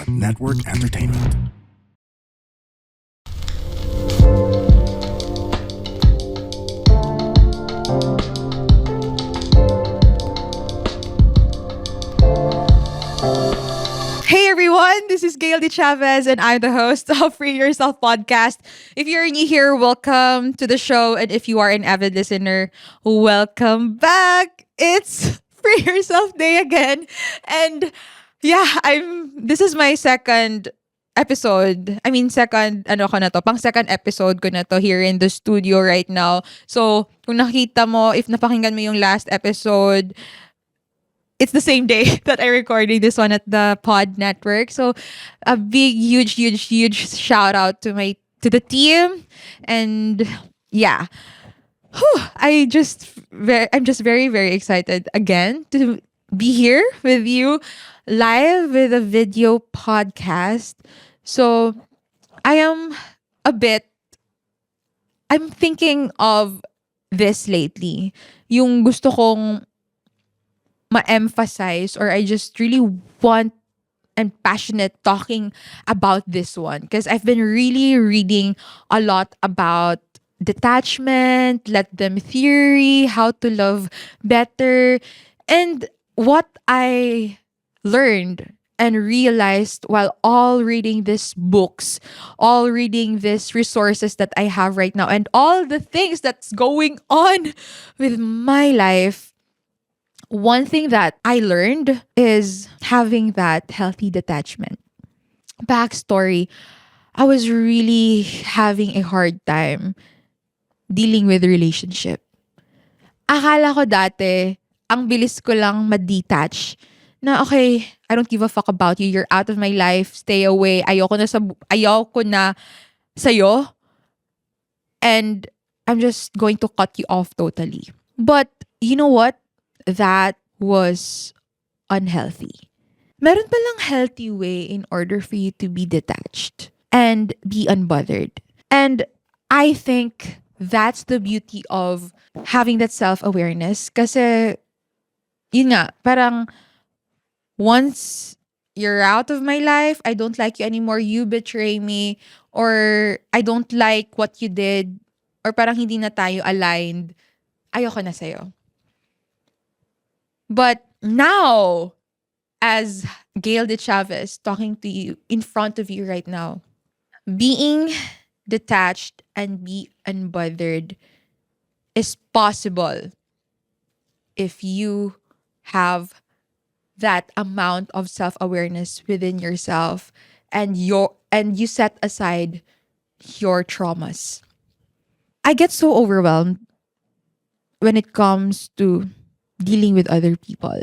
Network Entertainment. Hey everyone, this is Gail De Chavez and I'm the host of Free Yourself podcast. If you're new here, welcome to the show. And if you are an avid listener, welcome back. It's Free Yourself Day again. And yeah, this is my second episode. I mean, pang second episode ko na to here in the studio right now. So, kung nakita mo, if napakinggan mo yung last episode, it's the same day that I recording this one at the Pod Network. So a big, huge shout out to the team. And yeah. I'm just very, very excited again to be here with you live with a video podcast. So I am a bit I'm thinking of this lately. Yung gusto kong ma-emphasize, or I just really want and passionate talking about this one because I've been really reading a lot about detachment, let them theory, how to love better, and what I learned and realized while all reading these books, all reading these resources that I have right now, and all the things that's going on with my life. One thing that I learned is having that healthy detachment. Backstory, I was really having a hard time dealing with relationship. Akala ko dati, ang bilis ko lang ma-detach. Na okay, I don't give a fuck about you. You're out of my life. Stay away. Ayoko na sa'yo. And I'm just going to cut you off totally. But you know what? That was unhealthy. Meron palang healthy way in order for you to be detached and be unbothered. And I think that's the beauty of having that self-awareness. Kasi, yun nga, parang once you're out of my life, I don't like you anymore, you betray me, or I don't like what you did, or parang hindi na tayo aligned, ayoko na sa'yo. But now, as Gail De Chavez talking to you in front of you right now, being detached and be unbothered is possible if you have that amount of self-awareness within yourself and you set aside your traumas. I get so overwhelmed when it comes to dealing with other people.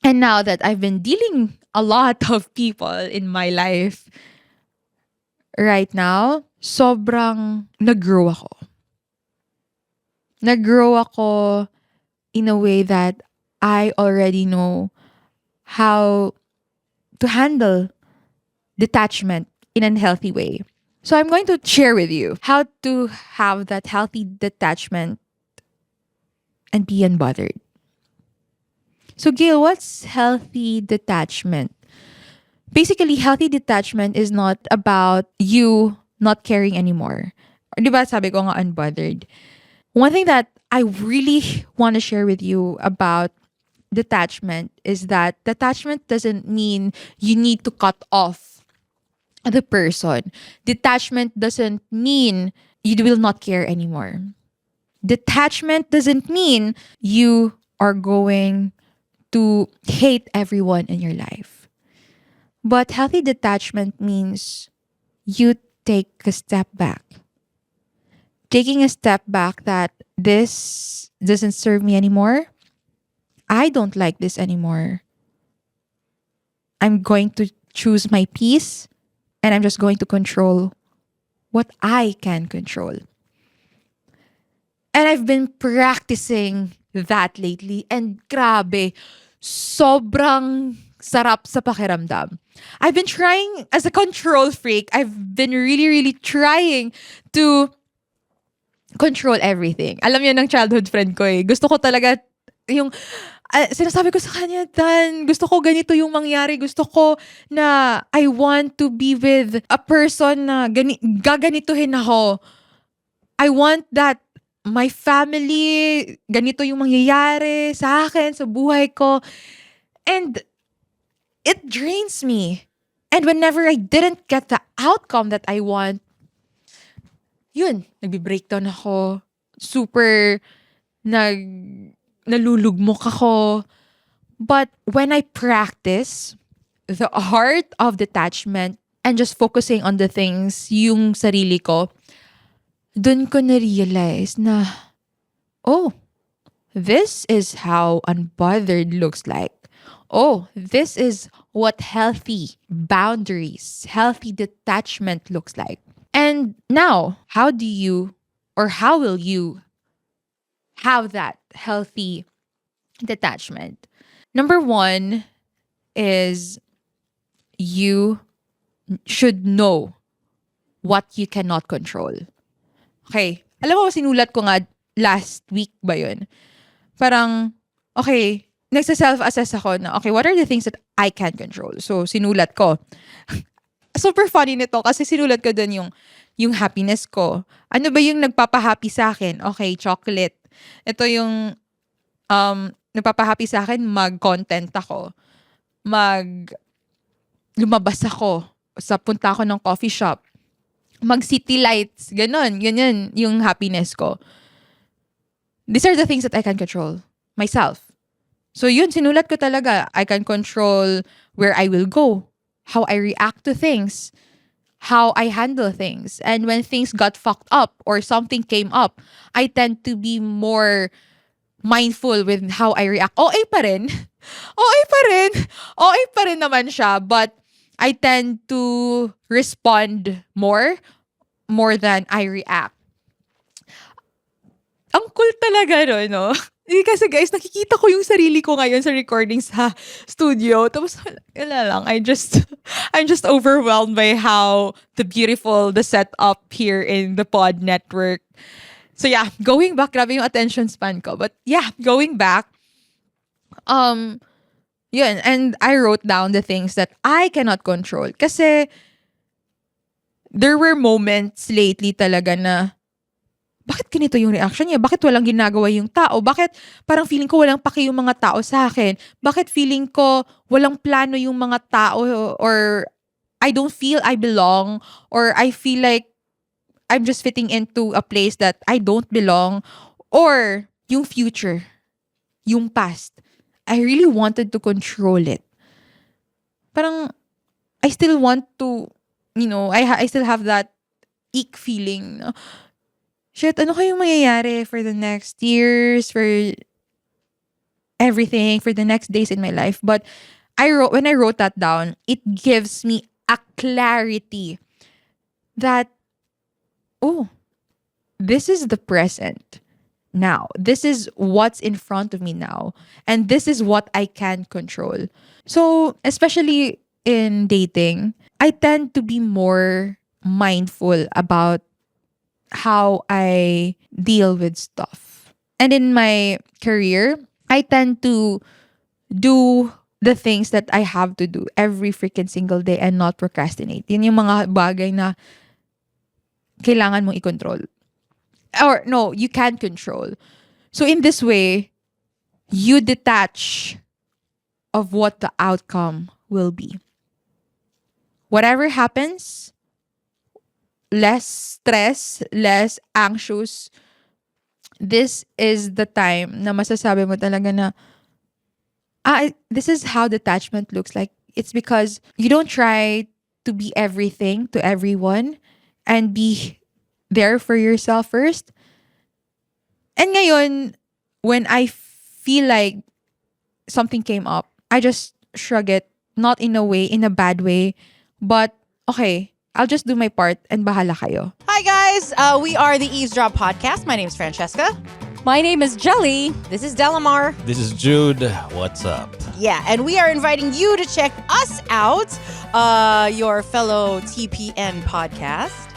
And now that I've been dealing a lot of people in my life right now, sobrang nag-grow ako. Nag-grow ako in a way that I already know how to handle detachment in a healthy way. So I'm going to share with you how to have that healthy detachment and be unbothered. So Gail, what's healthy detachment? Basically, healthy detachment is not about you not caring anymore. Di ba sabi ko nga unbothered? One thing that I really want to share with you about detachment is that detachment doesn't mean you need to cut off the person. Detachment doesn't mean you will not care anymore. Detachment doesn't mean you are going to hate everyone in your life. But healthy detachment means you take a step back. Taking a step back that this doesn't serve me anymore. I don't like this anymore. I'm going to choose my peace and I'm just going to control what I can control. And I've been practicing that lately and grabe, sobrang sarap sa pakiramdam. I've been trying as a control freak. I've been really trying to control everything. Alam niyo ng childhood friend ko eh. Gusto ko talaga yung sinasabi ko sa kanya, Dan, gusto ko ganito yung mangyari. Gusto ko na I want to be with a person na gaganituhin ako. I want that my family, ganito yung mangyayari sa akin, sa buhay ko. And it drains me. And whenever I didn't get the outcome that I want, yun, nagbi-breakdown ako. Super nalulugmok ako. But when I practice the art of detachment and just focusing on the things, yung sarili ko, dun ko na-realize na, oh, this is how unbothered looks like. Oh, this is what healthy boundaries, healthy detachment looks like. And now, how will you have that healthy detachment? Number one is you should know what you cannot control. Okay. Alam mo, sinulat ko nga last week ba yun? Parang, okay, nagsa-self-assess ako na, okay, what are the things that I can control? So, sinulat ko. Super funny nito kasi sinulat ko dun yung happiness ko. Ano ba yung nagpapahappy sa akin? Okay, chocolate. Ito yung nagpapahappy sa akin, mag-content ako. Lumabas ako. Punta ako ng coffee shop. Mag-city lights. Ganon. Yun yung happiness ko. These are the things that I can control. Myself. So yun, sinulat ko talaga. I can control where I will go. How I react to things. How I handle things. And when things got fucked up or something came up, I tend to be more mindful with how I react. OA pa rin. OA pa rin naman siya. But I tend to respond more than I react. Ang cool talaga no? Kasi guys, nakikita ko yung sarili ko ngayon sa recording sa studio. Tapos, wala lang. I'm just overwhelmed by how the setup here in the pod network. So yeah, going back, grabe yung attention span ko. But yeah, going back, yun. And I wrote down the things that I cannot control. Kasi, there were moments lately talaga na, bakit ganito yung reaction niya? Bakit walang ginagawa yung tao? Bakit parang feeling ko walang paki yung mga tao sa akin? Bakit feeling ko walang plano yung mga tao? Or I don't feel I belong? Or I feel like I'm just fitting into a place that I don't belong? Or yung future, yung past, I really wanted to control it. Parang, I still want to, I still have that ick feeling. Shit, ano kayong mangyayari for the next years, for everything, for the next days in my life? But when I wrote that down, it gives me a clarity that, oh, this is the present now. This is what's in front of me now. And this is what I can control. So, especially in dating, I tend to be more mindful about how I deal with stuff. And in my career, I tend to do the things that I have to do every freaking single day and not procrastinate. Yun yung mga bagay na kailangan mong i-control. Or no, you can control. So in this way, you detach of what the outcome will be. Whatever happens, less stress, less anxious. This is the time na masasabi mo talaga na, this is how detachment looks like. It's because you don't try to be everything to everyone and be there for yourself first. And ngayon, when I feel like something came up, I just shrug it, not in a bad way, but okay, I'll just do my part and bahala kayo. Hi guys, we are the Eavesdrop Podcast. My name is Francesca. My name is Jelly. This is Delamar. This is Jude. What's up? Yeah, and we are inviting you to check us out, your fellow TPN podcast.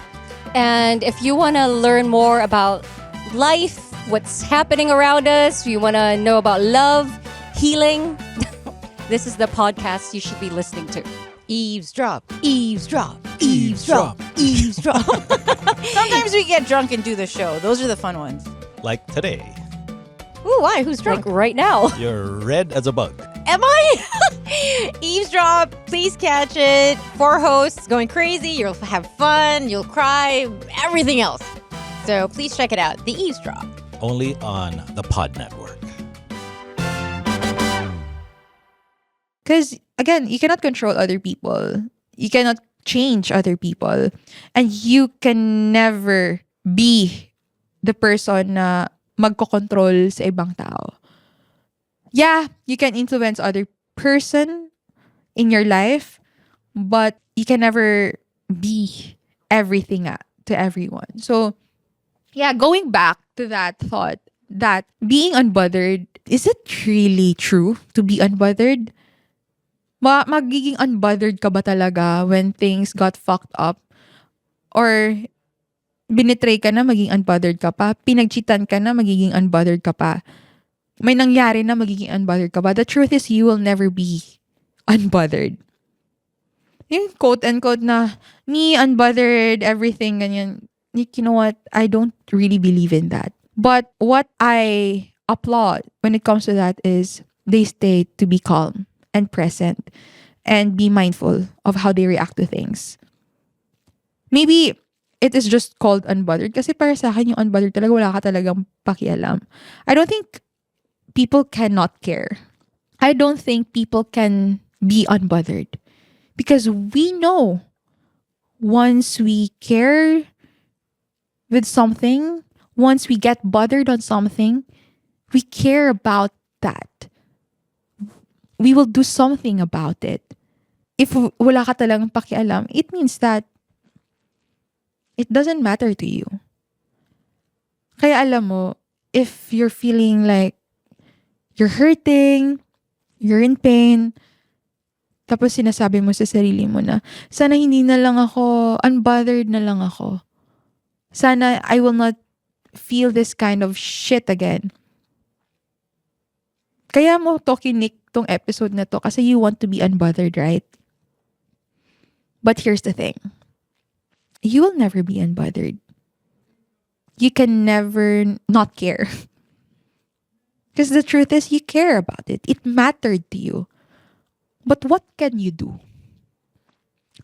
And if you want to learn more about life, what's happening around us, you want to know about love, healing, this is the podcast you should be listening to. Eavesdrop, eavesdrop, eavesdrop, eavesdrop. Sometimes we get drunk and do the show. Those are the fun ones. Like today. Ooh, why? Who's drunk? Like right now. You're red as a bug. Am I? Eavesdrop, please catch it. 4 hosts going crazy. You'll have fun. You'll cry. Everything else. So please check it out. The Eavesdrop. Only on the Pod Network. Because, again, you cannot control other people. You cannot change other people. And you can never be the person na magkokontrol sa ibang tao. Yeah, you can influence other person in your life, but you can never be everything to everyone. So, yeah, going back to that thought that being unbothered, is it really true to be unbothered? Magiging unbothered ka ba talaga when things got fucked up? Or binitray ka na, magiging unbothered ka pa? Pinagchitan ka na, magiging unbothered ka pa? May nangyari na, magiging unbothered ka ba? The truth is, you will never be unbothered. Yung quote-unquote na, me, unbothered, everything, ganyan. You know what? I don't really believe in that. But what I applaud when it comes to that is they stay to be calm and present and be mindful of how they react to things. Maybe it is just called unbothered kasi para sa akin yung unbothered talaga wala ka talagang pakialam. I don't think people cannot care. I don't think people can be unbothered because we know once we care with something, once we get bothered on something, we care about that. We will do something about it. If wala ka talagang pakialam, it means that it doesn't matter to you. Kaya alam mo, if you're feeling like you're hurting, you're in pain, tapos sinasabi mo sa sarili mo na, sana hindi na lang ako, unbothered na lang ako. Sana I will not feel this kind of shit again. Kaya mo to kinik tong episode na to kasi you want to be unbothered, right? But here's the thing. You will never be unbothered. You can never not care. Because the truth is, you care about it. It mattered to you. But what can you do?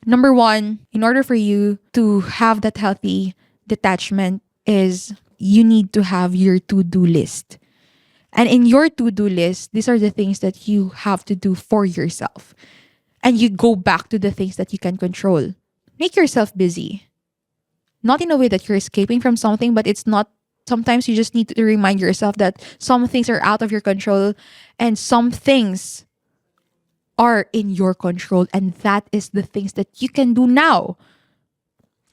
Number 1, in order for you to have that healthy detachment is you need to have your to-do list. And in your to-do list, these are the things that you have to do for yourself. And you go back to the things that you can control. Make yourself busy. Not in a way that you're escaping from something, but it's not. Sometimes you just need to remind yourself that some things are out of your control and some things are in your control. And that is the things that you can do now.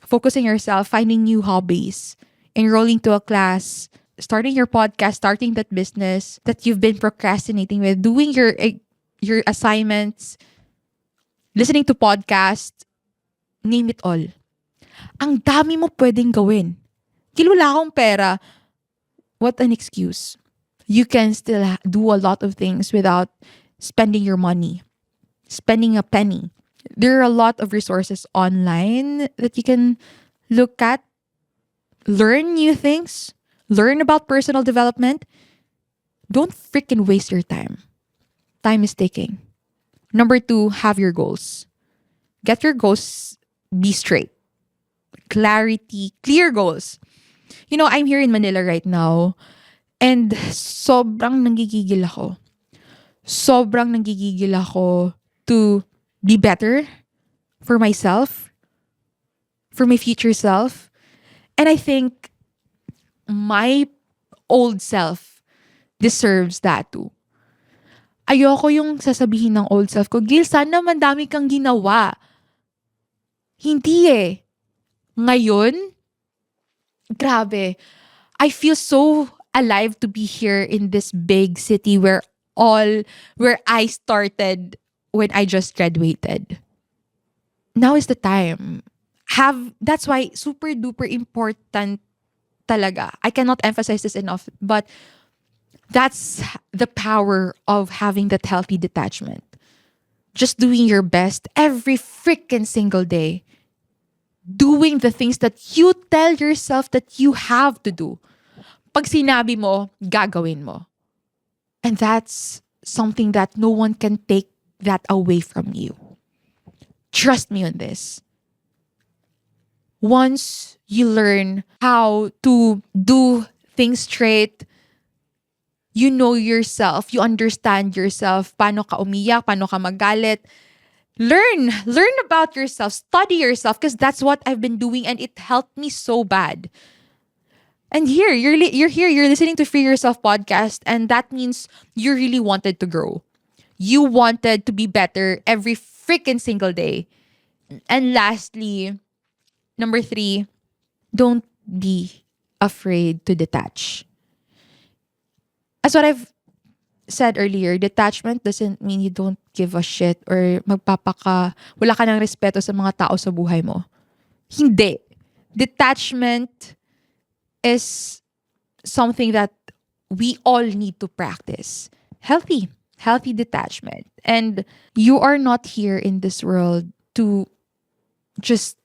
Focusing yourself, finding new hobbies, enrolling to a class, starting your podcast, starting that business that you've been procrastinating with, doing your assignments, listening to podcasts, name it all. Ang dami mo pwedeng gawin. Wala akong pera. What an excuse. You can still do a lot of things without spending your money, spending a penny. There are a lot of resources online that you can look at, learn new things, learn about personal development. Don't freaking waste your time. Time is ticking. Number 2, have your goals. Get your goals, be straight. Clarity, clear goals. You know, I'm here in Manila right now and sobrang nanggigigil ako. Sobrang nanggigigil ako to be better for myself, for my future self. And I think my old self deserves that too. Ayoko yung sasabihin ng old self ko, Gil, sana man dami kang ginawa. Hindi eh. Ngayon, grabe. I feel so alive to be here in this big city where I started when I just graduated. Now is the time. That's why super duper important talaga. I cannot emphasize this enough, but That's the power of having that healthy detachment. Just doing your best every freaking single day. Doing the things that you tell yourself that you have to do. Pag sinabi mo, gagawin mo. And that's something that no one can take that away from you. Trust me on this. Once you learn how to do things straight, you know yourself, you understand yourself, paano ka umiyak, paano ka magalit. Learn about yourself, study yourself, because that's what I've been doing and it helped me so bad. And here, you're here, you're listening to Free Yourself podcast, and that means you really wanted to grow. You wanted to be better every freaking single day. And lastly, number 3, don't be afraid to detach. As what I've said earlier, detachment doesn't mean you don't give a shit or wala ka ng respeto sa mga tao sa buhay mo. Hindi. Detachment is something that we all need to practice. Healthy detachment. And you are not here in this world to just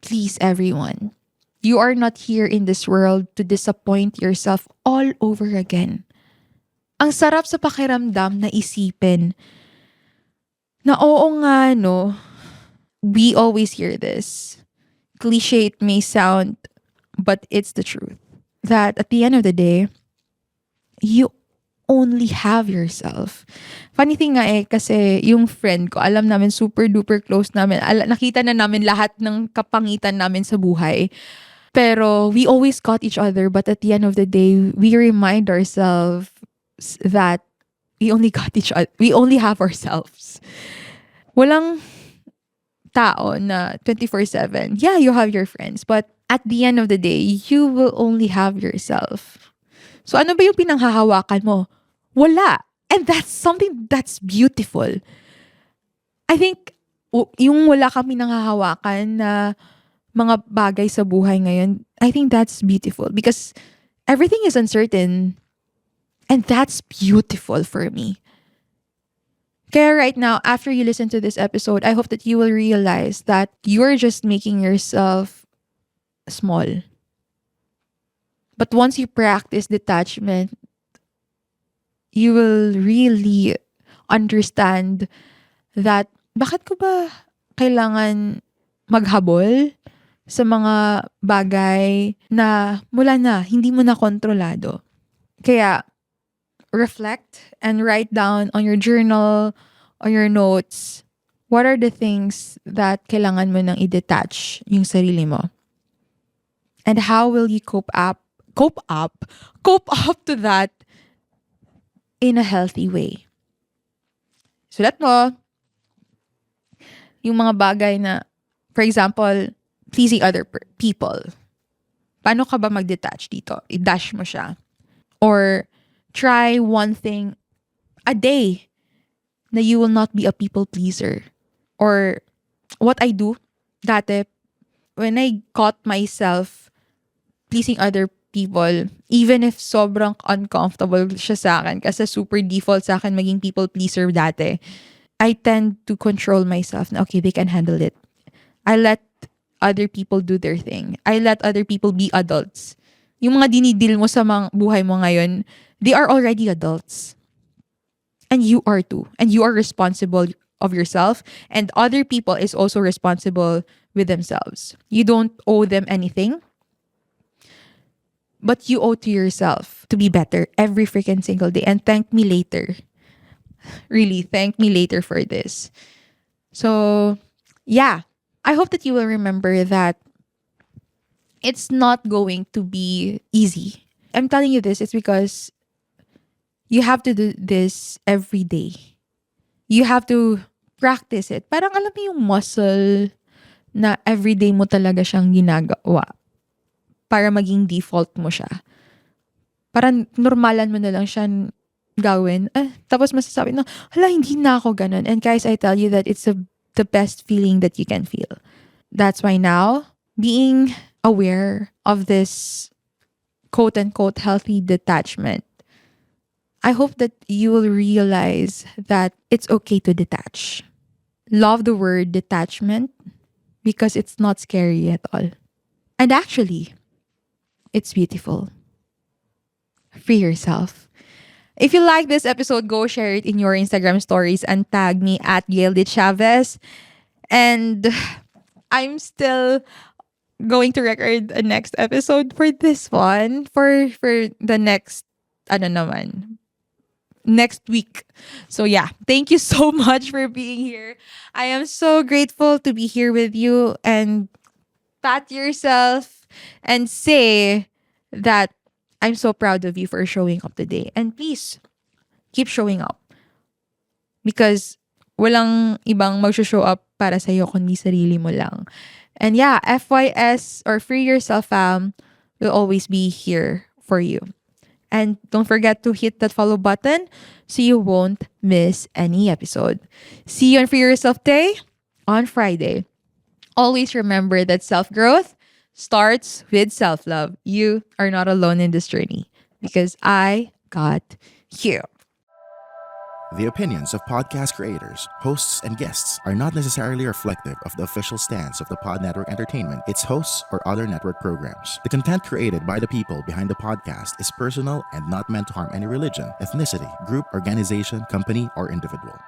please everyone. You are not here in this world to disappoint yourself all over again. Ang sarap sa pakiramdam na isipin na oo nga no, we always hear this. Cliche it may sound, but it's the truth. That at the end of the day, you only have yourself. Funny thing nga kasi yung friend ko, alam namin super duper close namin. Nakita na namin lahat ng kapangitan namin sa buhay. Pero we always got each other, but at the end of the day, we remind ourselves that we only got each other. We only have ourselves. Walang tao na 24/7. Yeah, you have your friends, but at the end of the day, you will only have yourself. So ano ba yung pinanghahawakan mo? Wala. And that's something that's beautiful. I think yung wala kang pinanghahawakan na mga bagay sa buhay ngayon, I think that's beautiful because everything is uncertain. And that's beautiful for me. Kaya right now, after you listen to this episode, I hope that you will realize that you're just making yourself small. But once you practice detachment, you will really understand that bakit ko ba kailangan maghabol sa mga bagay na mula na, hindi mo na kontrolado. Kaya, reflect and write down on your journal, on your notes, what are the things that kailangan mo nang i-detach yung sarili mo? And how will you cope up to that in a healthy way? Sulat mo yung mga bagay na, for example, pleasing other people. Paano ka ba mag-detach dito? I-dash mo siya. Or try one thing a day na you will not be a people pleaser. Or what I do dati, when I caught myself pleasing other people, even if sobrang uncomfortable siya sa akin, kasi super default sa akin maging people pleaser dati, I tend to control myself na okay, they can handle it. I let other people do their thing. I let other people be adults. Yung mga dinidil mo sa mga buhay mo ngayon, they are already adults. And you are too. And you are responsible of yourself. And other people is also responsible with themselves. You don't owe them anything. But you owe to yourself to be better every freaking single day. And thank me later. Really, thank me later for this. So, yeah. I hope that you will remember that it's not going to be easy. I'm telling you this, it's because you have to do this every day. You have to practice it. Parang alam mo yung muscle na everyday mo talaga siyang ginagawa para maging default mo siya. Parang normalan mo na lang siya gawin. Tapos masasabi na, hala, hindi na ako ganun. And guys, I tell you that it's the best feeling that you can feel. That's why now, being aware of this quote-unquote healthy detachment I hope that you will realize that it's okay to detach. Love the word detachment because it's not scary at all. And actually, it's beautiful. Free yourself. If you like this episode, go share it in your Instagram stories and tag me at Gail de Chavez. And I'm still going to record a next episode for this one for the next ano naman next week. So yeah, thank you so much for being here. I am so grateful to be here with you, and pat yourself and say that I'm so proud of you for showing up today. And please keep showing up because walang ibang mag-show up para sa'yo kundi sarili mo lang. And yeah, FYS or Free Yourself Fam will always be here for you. And don't forget to hit that follow button so you won't miss any episode. See you on Free Yourself Day on Friday. Always remember that self-growth starts with self-love. You are not alone in this journey because I got you. The opinions of podcast creators, hosts, and guests are not necessarily reflective of the official stance of the Pod Network Entertainment, its hosts, or other network programs. The content created by the people behind the podcast is personal and not meant to harm any religion, ethnicity, group, organization, company, or individual.